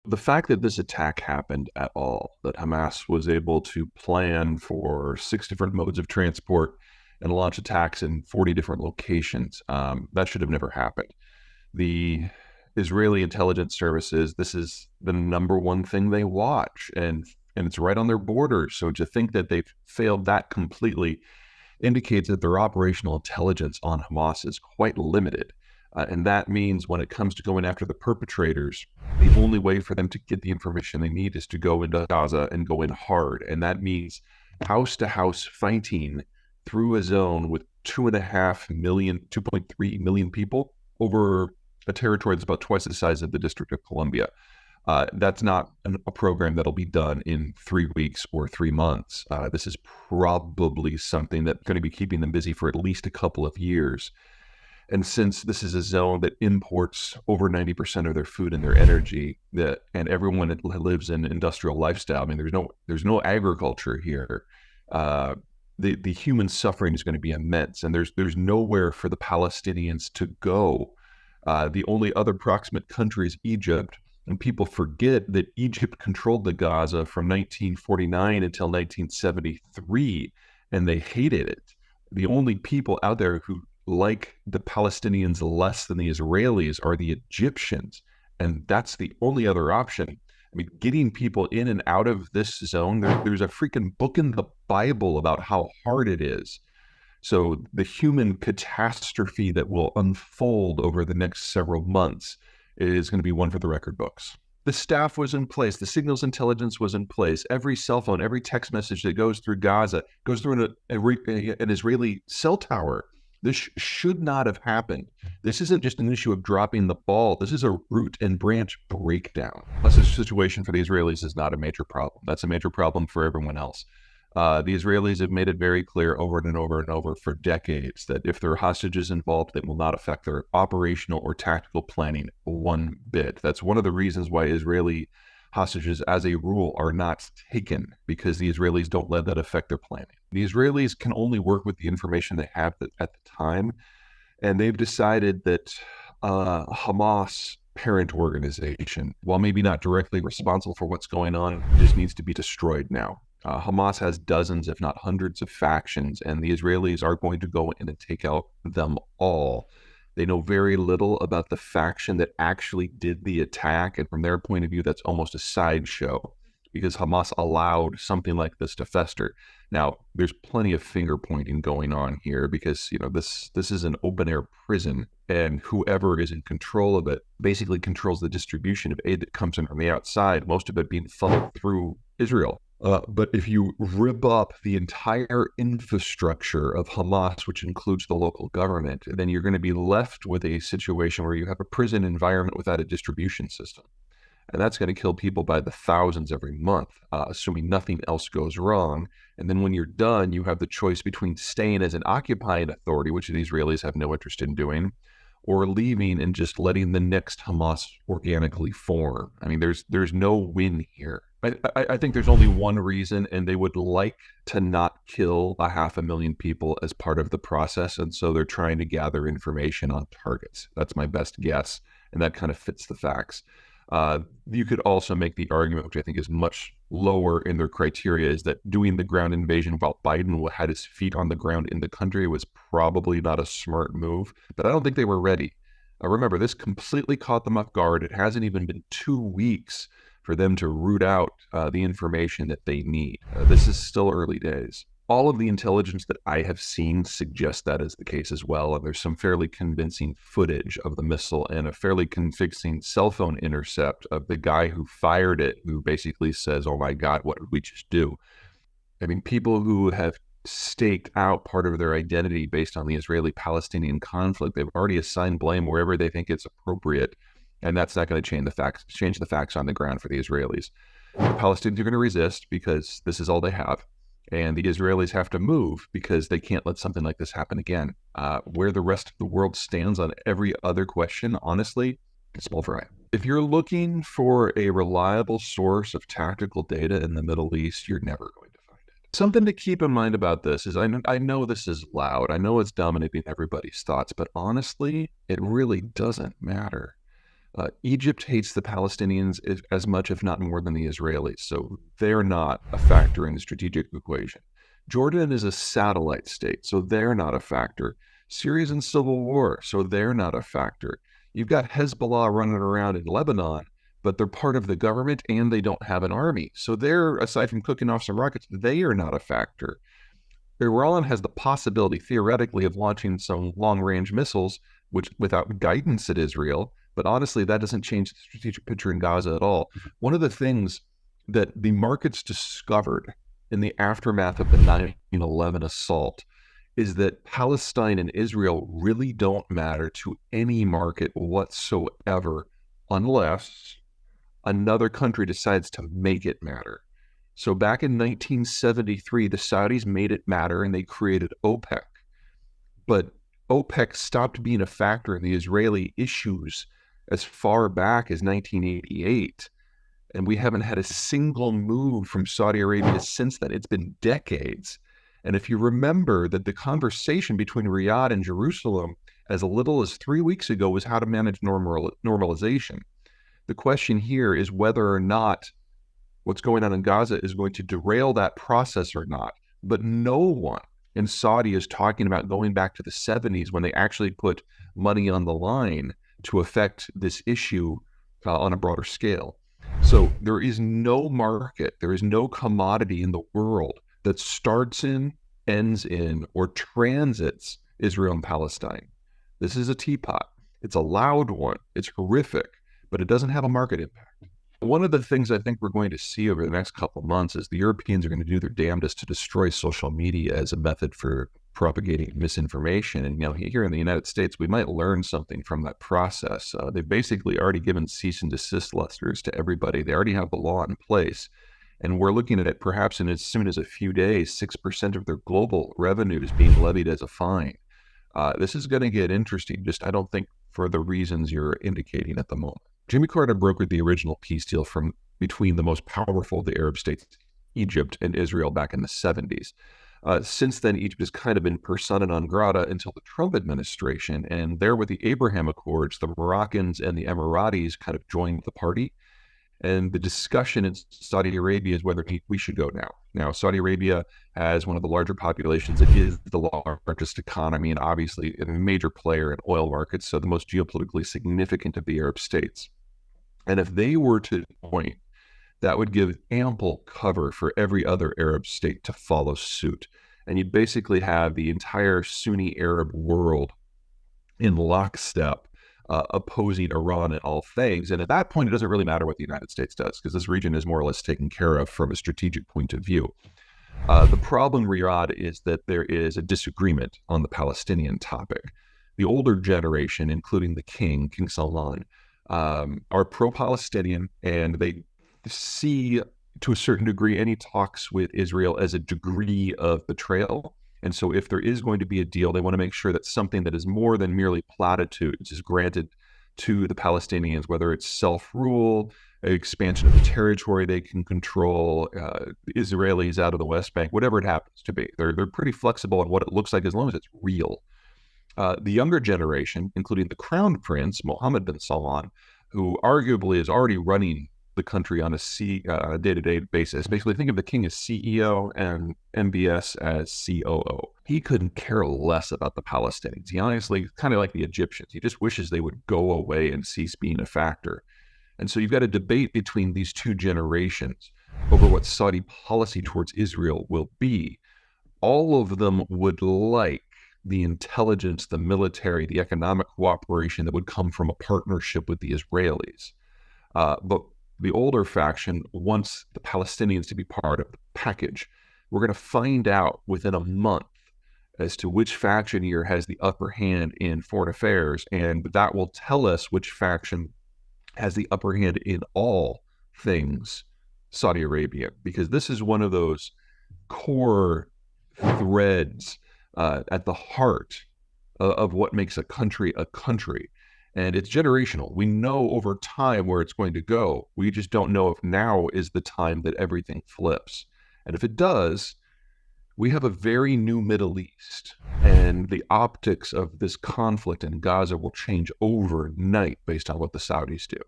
The fact that this attack happened at all, that Hamas was able to plan for 6 different modes of transport and launch attacks in 40 different locations, that should have never happened. The Israeli intelligence services, this is the number one thing they watch, and it's right on their borders. So to think that they've failed that completely indicates that their operational intelligence on Hamas is quite limited. And that means when it comes to going after the perpetrators, the only way for them to get the information they need is to go into Gaza and go in hard. And that means house to house fighting through a zone with 2.5 million, 2.3 million people over a territory that's about twice the size of the District of Columbia. That's not a program that'll be done in 3 weeks or 3 months. This is probably something that's going to be keeping them busy for at least a couple of years. And since this is a zone that imports over 90% of their food and their energy, and everyone that lives in industrial lifestyle, I mean, there's no agriculture here. The human suffering is going to be immense, and there's nowhere for the Palestinians to go. The only other proximate country is Egypt, and people forget that Egypt controlled the Gaza from 1949 until 1973, and they hated it. The only people out there who like the Palestinians less than the Israelis are the Egyptians, and that's the only other option. I mean, getting people in and out of this zone, there's a freaking book in the Bible about how hard it is. So the human catastrophe that will unfold over the next several months is going to be one for the record books. The staff was in place. The signals intelligence was in place. Every cell phone, every text message that goes through Gaza goes through an Israeli cell tower. This should not have happened. This isn't just an issue of dropping the ball. This is a root and branch breakdown. Plus, this situation for the Israelis is not a major problem. That's a major problem for everyone else. The Israelis have made it very clear over and over and over for decades that if there are hostages involved, it will not affect their operational or tactical planning one bit. That's one of the reasons why Israeli hostages, as a rule, are not taken, because the Israelis don't let that affect their planning. The Israelis can only work with the information they have at the time, and they've decided that Hamas parent organization, while maybe not directly responsible for what's going on, just needs to be destroyed now. Hamas has dozens, if not hundreds, of factions, and the Israelis are going to go in and take out them all. They know very little about the faction that actually did the attack, and from their point of view, that's almost a sideshow, because Hamas allowed something like this to fester. Now, there's plenty of finger pointing going on here, because this is an open air prison, and whoever is in control of it basically controls the distribution of aid that comes in from the outside, most of it being funneled through Israel. But if you rip up the entire infrastructure of Hamas, which includes the local government, then you're going to be left with a situation where you have a prison environment without a distribution system. And that's going to kill people by the thousands every month, assuming nothing else goes wrong. And then when you're done, you have the choice between staying as an occupying authority, which the Israelis have no interest in doing, or leaving and just letting the next Hamas organically form. I mean, there's no win here. I think there's only one reason, and they would like to not kill 500,000 people as part of the process, and so they're trying to gather information on targets. That's my best guess, and that kind of fits the facts. You could also make the argument, which I think is much lower in their criteria, is that doing the ground invasion while Biden had his feet on the ground in the country was probably not a smart move, but I don't think they were ready. Remember, this completely caught them off guard. It hasn't even been 2 weeks for them to root out the information that they need. This is still early days. All of the intelligence that I have seen suggests that is the case as well, and there's some fairly convincing footage of the missile and a fairly convincing cell phone intercept of the guy who fired it, who basically says, "Oh my God, what did we just do?" I mean, people who have staked out part of their identity based on the Israeli-Palestinian conflict, they've already assigned blame wherever they think it's appropriate, and that's not going to change the facts on the ground for the Israelis. The Palestinians are going to resist because this is all they have, and the Israelis have to move because they can't let something like this happen again. Where the rest of the world stands on every other question, honestly, it's small fry. If you're looking for a reliable source of tactical data in the Middle East, you're never going to find it. Something to keep in mind about this is I know this is loud. I know it's dominating everybody's thoughts, but honestly, it really doesn't matter. Egypt hates the Palestinians as much, if not more, than the Israelis, so they're not a factor in the strategic equation. Jordan is a satellite state, so they're not a factor. Syria's in civil war, so they're not a factor. You've got Hezbollah running around in Lebanon, but they're part of the government and they don't have an army. So they're, aside from cooking off some rockets, they are not a factor. Iran has the possibility, theoretically, of launching some long-range missiles, which without guidance at Israel. But honestly, that doesn't change the strategic picture in Gaza at all. One of the things that the markets discovered in the aftermath of the 9/11 assault is that Palestine and Israel really don't matter to any market whatsoever unless another country decides to make it matter. So back in 1973, the Saudis made it matter and they created OPEC. But OPEC stopped being a factor in the Israeli issues as far back as 1988. And we haven't had a single move from Saudi Arabia since then. It's been decades. And if you remember that the conversation between Riyadh and Jerusalem as little as 3 weeks ago was how to manage normalization. The question here is whether or not what's going on in Gaza is going to derail that process or not. But no one in Saudi is talking about going back to the 70s when they actually put money on the line to affect this issue on a broader scale. So there is no market, there is no commodity in the world that starts in, ends in, or transits Israel and Palestine. This is a teapot. It's a loud one. It's horrific, but it doesn't have a market impact. One of the things I think we're going to see over the next couple of months is the Europeans are going to do their damnedest to destroy social media as a method for propagating misinformation. And here in the United States, we might learn something from that process. They've basically already given cease and desist letters to everybody. They already have the law in place. And we're looking at it perhaps in as soon as a few days, 6% of their global revenue is being levied as a fine. This is going to get interesting, I don't think for the reasons you're indicating at the moment. Jimmy Carter brokered the original peace deal between the most powerful of the Arab states, Egypt and Israel, back in the 70s. Since then, Egypt has kind of been persona non grata until the Trump administration. And there with the Abraham Accords, the Moroccans and the Emiratis kind of joined the party. And the discussion in Saudi Arabia is whether we should go now. Now, Saudi Arabia has one of the larger populations. It is the largest economy and obviously a major player in oil markets, so the most geopolitically significant of the Arab states. And if they were to join, that would give ample cover for every other Arab state to follow suit. And you'd basically have the entire Sunni Arab world in lockstep opposing Iran in all things. And at that point, it doesn't really matter what the United States does because this region is more or less taken care of from a strategic point of view. The problem, Riyadh, is that there is a disagreement on the Palestinian topic. The older generation, including the King Salman, are pro-Palestinian, and they see, to a certain degree, any talks with Israel as a degree of betrayal. And so if there is going to be a deal, they want to make sure that something that is more than merely platitudes is granted to the Palestinians, whether it's self-rule, expansion of the territory they can control, Israelis out of the West Bank, whatever it happens to be. They're pretty flexible on what it looks like as long as it's real. The younger generation, including the Crown Prince, Mohammed bin Salman, who arguably is already running the country on a day-to-day basis. Basically, think of the king as CEO and MBS as COO. He couldn't care less about the Palestinians. He honestly, kind of like the Egyptians, he just wishes they would go away and cease being a factor. And so you've got a debate between these two generations over what Saudi policy towards Israel will be. All of them would like the intelligence, the military, the economic cooperation that would come from a partnership with the Israelis. But the older faction wants the Palestinians to be part of the package. We're going to find out within a month as to which faction here has the upper hand in foreign affairs, and that will tell us which faction has the upper hand in all things Saudi Arabia, because this is one of those core threads at the heart of what makes a country a country. And it's generational. We know over time where it's going to go. We just don't know if now is the time that everything flips. And if it does, We have a very new Middle East, and the optics of this conflict in Gaza will change overnight based on what the Saudis do.